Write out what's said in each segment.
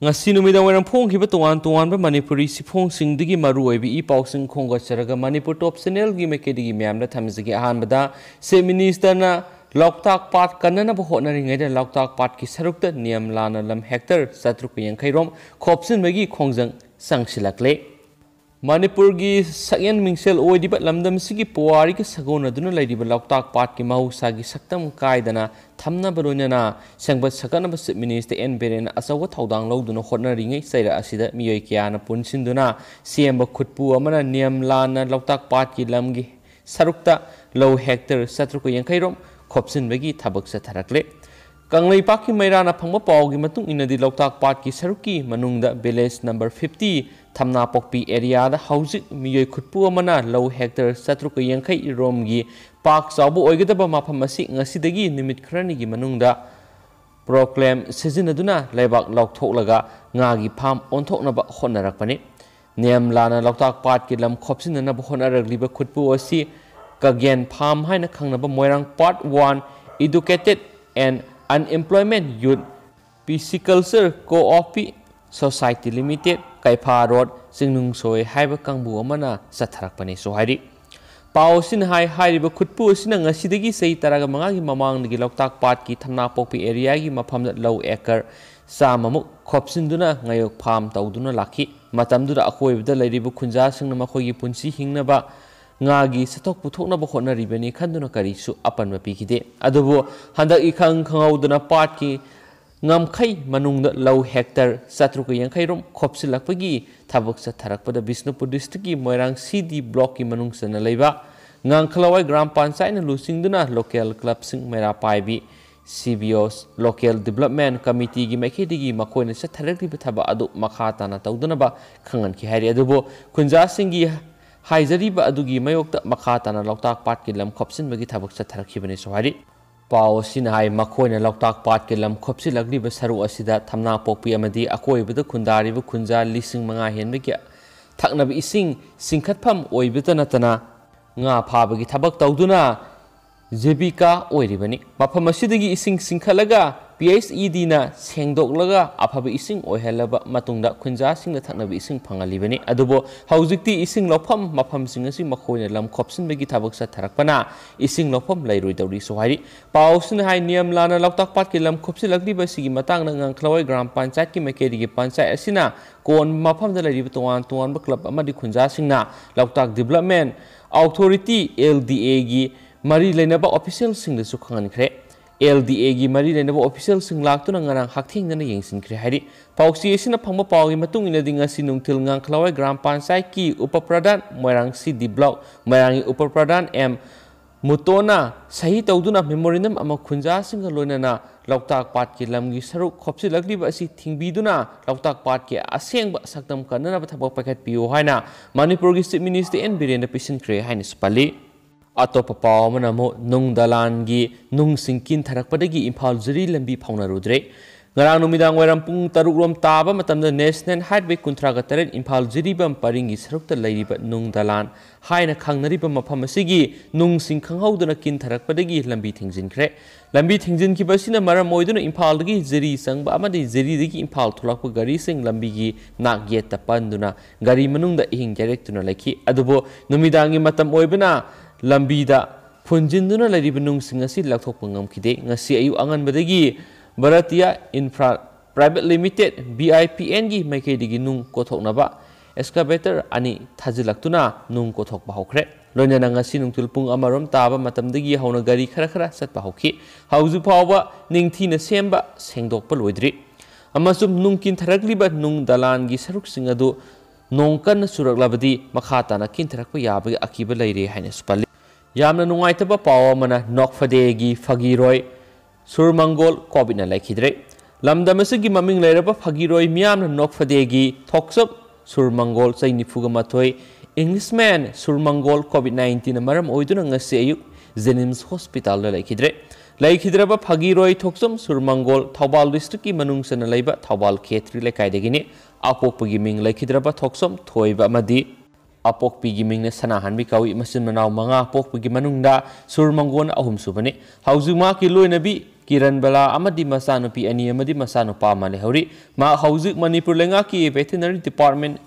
ngasi numidang wairang phongkhiba tongan tongan ba Manipuri siphongsingdigi maruoibi I pausing khongocharaga Manipur Top Channel gi mekedigi myamda thamjigi ahanbada se minister na Loktak Pat kanana ba hotnaringaida Loktak Pat ki sarukta niyam lana lam hector 750 rom khopsin bagi khongjang sangsilakle Manipur gi sakyan mingsel oidiba lamdam sigi puwari ki sagona duna laidiba Loktak Pat ki mahusa gi saktam kaidana thamna baroinana sangba sakana ba Chief Minister N Biren asawa thaudang loduna hotnaringai saira asida miyoi kyana punsinduna CM ba khutpu amana niyam lana Loktak Pat ki lamgi sarukta low hector 750 rom khopsin bagi thabak sa tharakle Kanglai Paki Mairana Pangma Pau gi matung inadi Loktak Pat ki saruki manungda village number 50 Thamna Pokpi area da haujik miyoi khutpu amana low hector 750 rom gi pak sabu oigadaba mafam asi ngasidagi nimit khrani gi manungda proclaim sezinaduna laibak lauktholaga ngagi pham onthoknaba honnarakpani niam lana Loktak Pat ki lam khopsinana ba honnarakliba khutpu asi Kagyan Pham haina khangnaba Moirang Part 1 Educated and Unemployment Youth Pisciculture Co-op Society Limited Kaipa Road Singnung Soi haiba kangbu amana satharakpani so hairi Pau sin hairiba khutpu sina ngasidagi sei taraga mangagi mamangdagi Loktak Pat ki Thamna Pokpi area gi mafamda low acre samamuk khopsinduna ngayok pham tawduna lakhi matamdura akoibda lairiba khunja singna makhogi punsi hingnaba ngagi satok puthokna ba khona ribani khanduna kari su apan mapikide adubu handak ikhang khangauduna Pat ki ngamkhai manungda low hector 750 rom khopsilakpagi thabak sa tharakpada Bisnupur district ki Moirang CD block ki manungsana leiba ngangkhlawai gram panchayat na lusingduna local club sing mera paibi CBOs local development committee gi mekhedigi makoina sa tharakli thaba adu makha tana tawduna ba khangan ki hari adubu khunja singi haizariba adugi mayokta makha tana Loktak Pat ki lam khopsin bagi thabak sa tharakhibani sohari Pau sinhai makoina Loktak Pat ki lam khopsilakliba saru asida Thamna Pokpi amadi akoibada khundariba khunja lising manga henbagi thaknabi ising singkhatpham oibita natana nga phabagi thabak tawduna Jebika oiribani mafam asidagi ising singkhalaga PHED na sengdoklaga aphaba ising oihalaba matungda khunja singna thaknabi ising phangalibani adubo haujikti ising lofam mafam singasi makhoina lam khopsin bagi thabak sa tharakpana ising lofam lairoi dawri sohari pausin hai niyam lana Loktak Pat ki lam khopsilakli ba sigi matang na ngangkhlawai gram panchayat ki mekeri gi panchayat asina kon mafam da lairi tongan tongan ba club amadi khunja singna Loktak Development Authority LDA gi mari lainaba official singda su khangan khre LDA gi mari lainaba official sing laktuna ngarang hakthing na yengsin khre hari pausi esina phangba pawgi matung ina dinga sinungthil ngang khlawai gram panchayat ki upapradhan Moirang CD block Moirangi upapradhan M Mutona sahi tawduna memorandum ama khunja singa loinana Loktak Pat ki lamgi saruk khopsilakliba asi thingbiduna Loktak Pat ki asengba saktam kanana thabak pakhat piu haina Manipur gi Chief Minister N Biren pisin khre haina spali Atopa pau manamo nung dalan gi nung singkin tharakpadagi Imphal Ziri lambi phaunarudre ngarang numidang wairam pung 6 rom taba matamda National Highway 38 Imphal Ziri bam paringi sarukta lairiba nung dalan haina khangnariba mafam asigi nung sing khanghauduna kin tharakpadagi lambi thingjinkre lambi thingjinki basina maram moiduna Imphal dagi Ziri sangba amadi Ziri dagi Imphal thulakpa gari sing lambi gi nak yet tapanduna gari manungda ihing directuna lakhi adubo numidangi matam oibana Lambida punjinduna lariba nung singasi lakthokpa ngamkhide ngasi ayu anganbadagi Bharatiya Infra Private Limited BIPN gi maikhaidigi nung kothoknaba excavator ani thajilaktuna nung kothokpa hokre loinana ngasi nungtul pung amarom taba matamdagi hauna gari khara satpa hokhi hauju phawba ningthina semba sengdokpa loidri amasum nungkin tharakliba nung dalan gi saruk singadu nongkan suraklabadi makha tana kin tharakpa yabagi akiba laire haina spali Yamna nungaitaba pawa mana nokfadegi fagiroi surmangol kobina laikhidre lamdamasigi maming lairaba fagiroi miyamna nokfadegi thoksap surmangol chainifuga mathoi Englishman surmangol COVID-19 maram oiduna ngasi ayuk Jenims Hospital la laikhidraba fagiroi thoksam surmangol Thobal district ki manungsana laiba Thobal khetri lekaidegini apokpagi ming laikhidraba thoksam thoiba amadi Apokpi giming na sanahan mi kawi masin manaw mga apokpi gimanung da surmanggon ahum subani hauzuma ki loy nabi Kiran Bala amadi masanupi ani amadi masanupa ma lehori ma hauzik Manipur lengaki veterinary department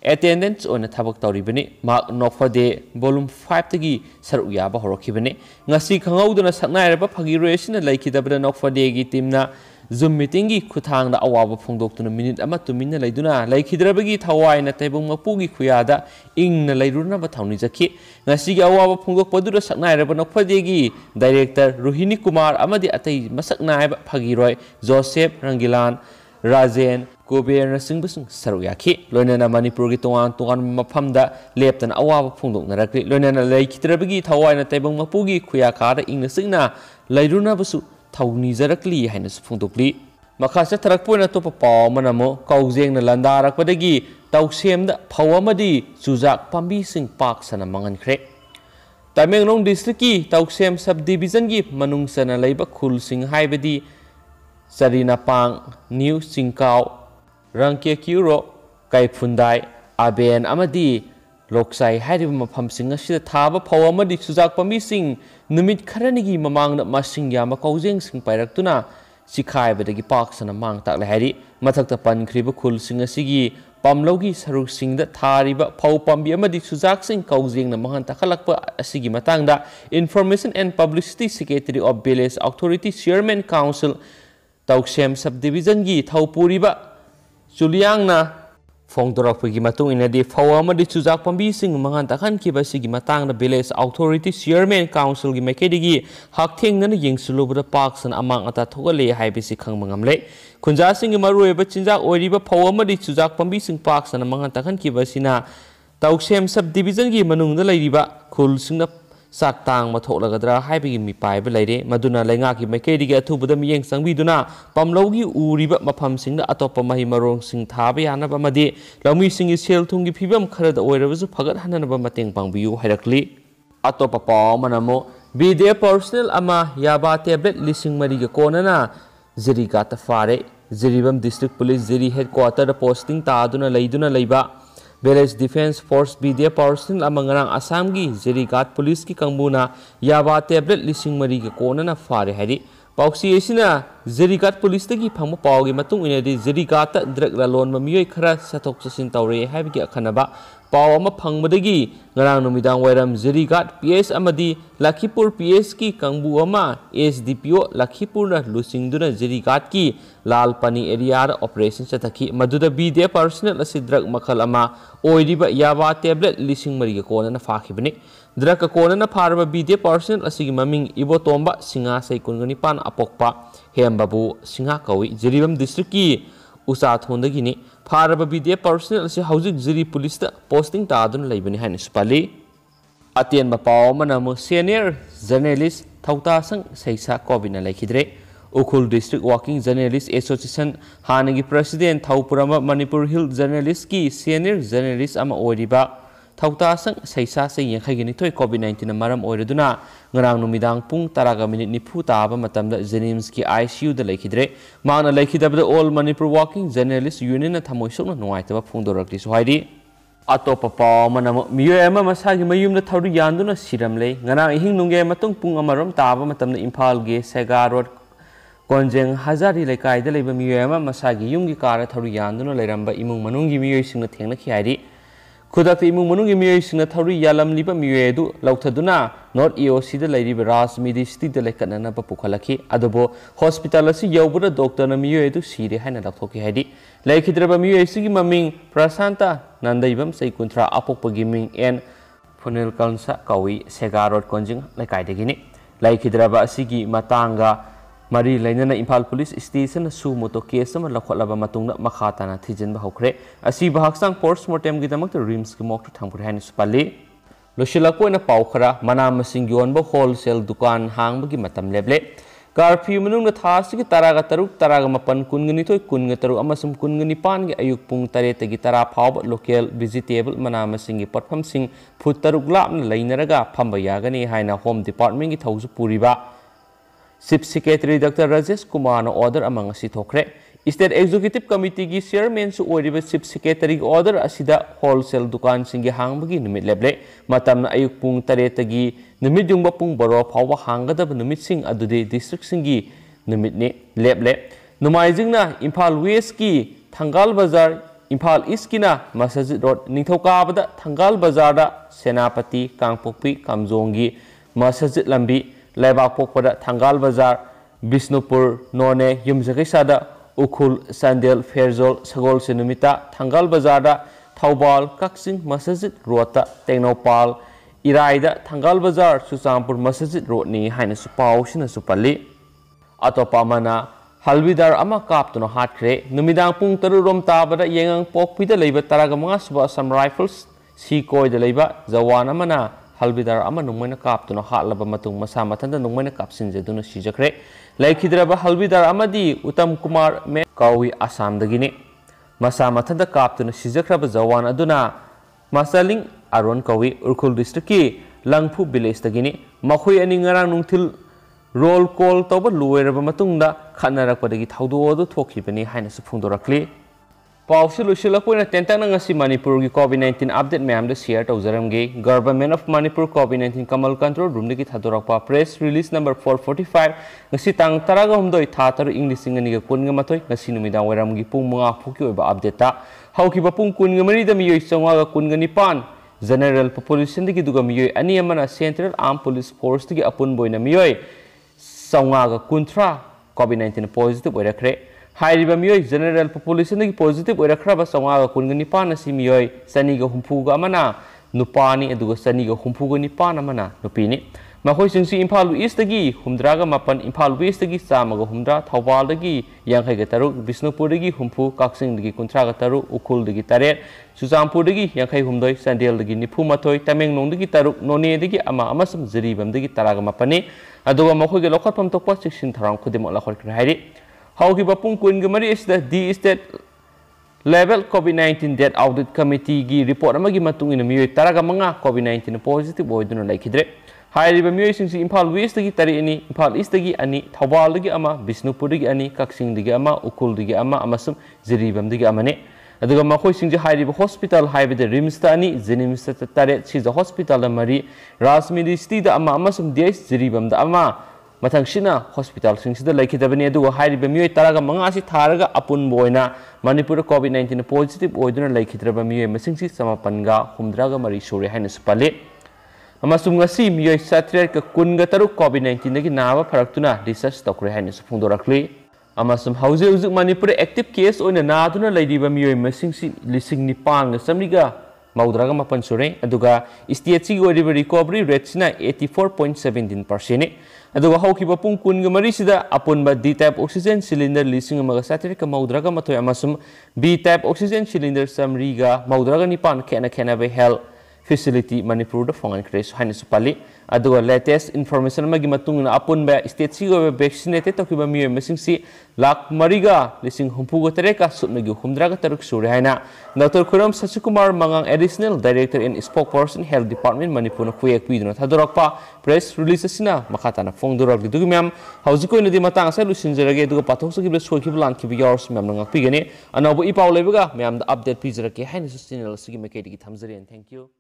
attendance on thabak tawribani ma nokfade volume 5 tagi saru yaba horokibani ngasi khangauduna saknairaba phagirosina laikidabra nokfade gi timna Zoom meeting gi khuthang da awaba phongdoktuna minute ama tumina laiduna laikhidrabagi thawai na taibung mapugi khuyada ingna lairuna ba thawni jakhi ngasi gi awaba phongdokpadura saknairaba nokfade gi director Rohini Kumar amadi atai masaknaiba phagiroi Joseph Rangilan Rajen Kober Singbusung Saruyaki Lonana Manipur gi tongan mafamda leptan awaba phongdoknarakri lonana laikhidrabagi thawai na taibung mapugi khuyakada ingna singna lairuna basu Tawni Zarakli haina Sufungdokli. Makasa Tarakpuna Topa Paw Manamo, Kauzeng na Landarakpadagi, Tauksem the Pawamadi, Suzak Pambi Sing Park Sana Mangan Crek. Tamenglong Districti, Tauksem Subdivision Gip, Manung Sana Labor Kul Sing Haibadi, Sarina Pang, New Singkau, Rankia Kuro, Kai Fundai, Aben Amadi, Loksai Hadib Mapam Sing Ashita Taba Pawamadi Suzak Pambi Sing. Numit Karanigi Mamang Masing Yama Kauzing Sing Pairatuna, Sikai Badagi Parks and a Mang Taklahari, Matakta Pan Kribakul Sing a Sigi, Pamlogi Saru Sing the Tariba, Pau Pambi Amadi Suzak Sing Kauzing the Mahanta Kalakpa Sigi Matanga, Information and Publicity Secretary of Beles Authority Chairman Council, Tauksem Subdivision Gi, Taupuriba, Juliangna. Fongdorakpagi matung inadi fawamadi chujak pambi sing mangantakan kibasigi matang na Village Authority Chairman Council gi makedigi haktheng na yengsulubra parks an amang ata thogale haibisi khangmangamle khunja sing marueba chinjak oiriba fawamadi chujak pambi sing parks an mangantakan kibasina Tauksem Subdivision gi manungda leiriba khul singna Saktang Matolagadra Haibigi mi pai belay Maduna Langaki Makedi to the Miyang Sangviduna, Pamlogi Uriba Mapam Sing the Atopa Mahimarong Sing Tabiana Bamadi, Lami Sing is held to give Pibam Kara the oil was a pagat Hanaba Mating Pangbu Herakli, Atopa Manamo, be their personal ama Yaba tablet listing Mariga Konana, Zirigata Fare, Ziribam District Police Ziri Headquarter posting Taduna Laiduna Laiba. Village Defense Force BDF Personal amangarang Assamgi Zirigat Police ki kangbuna yaba tablet lising mari ga kona na fare hari pauksi esina Zirigat Police tagi phangma pawgi matung inadi Zirigat drug lalon mamiyoi khara sathok sasin tawre haibgi akhanaba paw ama phangmadagi ngarang numidang wairam Zirigat PS amadi Lakhipur PS ki kangbu ama SDPO Lakhipur na lusingduna Zirigat ki Lalpani area operation chathaki maduda BDF personnel asi drug makhal ama oiriba yaba tablet lising mariga kona na fakhibani drug kona na pharba BDF personnel asigi maming Ibotomba Singa sai kungani pan apokpa Hembabu Singa kawi Jiribam district ki Usa Thondagini pharba BDF personnel asi hauzik Jiri police ta posting ta adun laibani hain spali atien ba paw manamo senior journalist Thauta sang saisa kobina laikhidre Ukhul District Working Journalist Association Hanagi President Thaupurama Manipur Hill Journalist ki Senior Journalist ama oiriba Thauta sang saisa se yankhagini thoi COVID-19 maram oiraduna ngarang numidang pung 10:90 taba matamda Jenims ki ICU da laikhidre mana laikhidabda All Manipur Working Journalist Union na thamoisokna nuaitaba phungdorakli sohaidi Atopa paw manamo miyoyama masagi mayumna thawri yanduna siramle ngarang ihing nungge matung pung amarom taba matamda Imphal ge Sega Road Konjeng Hazari Lekai the Labor Muyama Masagi Yungi Kara Thari Yanduna Leramba Imung Manungi Muyasing the Tena Kiadi. Kudak Imung Manungi Muyasing the Thari Yalam Liba Muyedu, Lautaduna, not EOC the Lady Beras Midi Sti the Lekanana Papukalaki, Adobo, Hospitalasi Yobuda Doctor Muyedu Siri Hana Toki Hedi, Lake Hidraba Muyasing Maming, Prasanta, Nanda Ibam Sekuntra Apopagiming and Funel Kansa Kawi, Sega Road Konjeng Lekai the Guinea, Lake Hidraba Sigi Matanga. Mari lainana Imphal Police Station su moto case ama lakholaba matungna makhata na thijin ba hokre asi bahaksang postmortem gidamak rims ki mok thangpur hani spali loshilako na paukhara mana masing yon ba wholesale dukan hangbagi matam leble curfew manung na thasi ki taraga taruk taraga mapan kungani toy kunga taruk amasum kungani pan gi ayuk pung tare tagi tara phawb local vegetable mana masing gi potpham sing phut taruk lap na lainaraga phamba yagani haina home department gi thausu puriba Chief Secretary Dr. Rajesh Kumar na order amang asi thokre State Executive Committee gi Chairman su oiriba Chief Secretary order asida wholesale dukan singi hangbagi numit leble matam na ayuk pung tare tagi numit jungba pung baro phawa hanggadab numit sing adude district singi नुमितने लेपले नुमाइजिंगना Imphal west की थंगाल बाजार Imphal east की मस्जिद road निथौकाबदा थंगाल बाजार सेनापति कांगपोक्पी कामजोंगी मस्जिद लंबी लेबाक पोकपदा थंगाल बाजार बिष्णुपुर नोने युमजगैसादा उखुल संदेल फेरजोल सगोल सिनुमिता थंगाल बाजार थौबाल कक्सिंग मस्जिद रोड टेक्नोपाल इराइदा थंगाल बाजार सुचामपुर मस्जिद रोड नि हाइनसु पाउसिनसु पल्ली अतोपा मना हल्बीदार अमा कापतुना हाटख्रे नुमिदांग पुंग तरुरोम ताबदा येंगांग पोकपीदा लेबा तरागा मंगा सुबा सम राइफल्स सी कोयदा लेबा जवान अमना हल्बीदार अमा नुमैना कापतुना हाटलबा मतुंग मसा मथंदा नुमैना कापसिनजेदुना सिजख्रे लेखिद्रबा हल्बीदार अमदी उत्तम कुमार मे कावी आसामदगिने मसा मथंदा कापतुना सिजख्रबा जवान अदुना मास्टरलिंग अरुण कावी उरखुल डिस्ट्रिक्ट की लंगफु विलेज दगिने मखोय अनि ngarang nungthil रोल कॉल तब लोरब खनरपदी थौदों थोखिबनी हाइनसु फोंदोरक्ली पाउसु लुसिलकपोइना तेंतंगसी मणिपुर की कोविड-19 अपडेट मैम शेयर तौजरमगे गवर्नमेंट ऑफ मणिपुर कोविड-19 कमल कंट्रोल रूम की थादोरकपा press release number 445 ngasi tang 13 tha 3 English सिंगनी कुनगा मथोय ngasi नुमिदा वैरमगी पुंग 5 फुकी ओइबा अपडेट ता हौकिबा पुंग कुनगा मरी द मियोय चंगा कुनगा निपान जनरल पॉपुलेशन दगी दुगा मियोय अनि अमना सेंट्रल आर्म पुलिस फोर्स दगी अपुन बोइना मियोय चंगा कुंथ्रा कोविड-19 पॉजिटिव ओइरखरे हाइरिबा मियोय जनरल पॉपुलेशन दगी पॉजिटिव ओइरखराबा चंगा कुनगा निपान असि मियोय सनीगा हुंफुगा अमना नुपानी अदुगा सनीगा हुंफुगा निपान अमना नुपीनी मखोय सिंगसी इम्फाल ईस्ट दगी हुमद्रागा मापन इम्फाल वेस्ट दगी चामगा हुमद्रा थौबाल दगी यांखैगा तरुक बिष्णुपुर दगी हुंफु काक्सिंग दगी कुंथ्रागा तरुक उखुल दगी तरेट सुचामपुर दगी यांखै हुमदोय संदेल दगी निफु मथोय तमेंगलोंग दगी तरुक नोने दगी अमा अमसम जरीबम दगी तरागा मापने अदुगा मखोयगे लोखतफम तोकपा सिक्सिन थराम खुदिमो लखरख्रे हाइरि हौगिबा पुंग कुनगा मरि इस दी स्टेट लेवल कोविड-19 डेथ ऑडिट कमिटी की रिपोर्ट अमगी मतुंग इन मियोय तरागा मंगा कोविड-19 पॉजिटिव ओइदुना लैखिद्रे हाइरिबा मियोय सिंगसी इम्फाल वेस्ट दगी तरेनी इम्फाल ईस्ट दगी अनि थौबाल दगी अमा बिष्णुपुर दगी अनि काक्सिंग दगी अमा उखुल दगी अमा अमसम जरीबम दगी अमने अदुगा मखोय सिंगजे हाइरिबा हॉस्पिटल हाइबदे रिम्स ता अनि जेनिम्स ता तरेट सिजा हॉस्पिटल मरि राजमिरी सिटी दा अमा अमसम देश जरीबम दा अमा मथंगसिना हॉस्पिटल सिंगसिदा लैखिदबनी अदुगा हाइरिबा मियोय तरागा मंगासी थारगा अपुन बोयना मणिपुर कोविड-19 पॉजिटिव ओइदुना लैखिद्रबा मियोय मसिंगसी समापनगा हुमद्रागा मरि सोरे हाइना सपले अमसुम ngasi मियोय सात्रेर का कुनगा तरुक कोविड-19 दगी नाबा फरक्तुना रिसर्च तोकरे हाइना फोंदोरक्ली अमसुम हौजे हुजुक मणिपुर एक्टिव केस ओइना नादुना लैदिबा मियोय मसिंगसी लिसिंग निपांग समरिगा मौद्रागा मापन सुरे अदुगा स्टेट सी ओरिबा रिकवरी रेट सिना 84.17% ने अदुगा हौकिबा पुंग कुनगा मरि सिदा अपुनबा डी टाइप ऑक्सीजन सिलिंडर लिसिंग अमगा सात्रेर का मौद्रागा मथोय अमसुम B type oxygen cylinder समरिगा मौद्रागा निपान खेना खेना bay health facility Manipur da fongan kres haina supali aduga latest information magi matung na apun ba state si go vaccinated to kiba mi missing si lak mariga lising humpu go tere ka sutnagi humdra ga taruk sure haina Dr. Kuram Sachikumar Mangang additional director and spokesperson health department Manipur na kuyak piduna thadorokpa press release sina makata na fongdorok du myam haujiko ni di matang sa lusinjerage du pathok sa kibla soi kiblan kibi yours myam ngak pigene anabu ipaw lebaga myam da update pizrake haina channel sigi mekedi ki thamjari and thank you.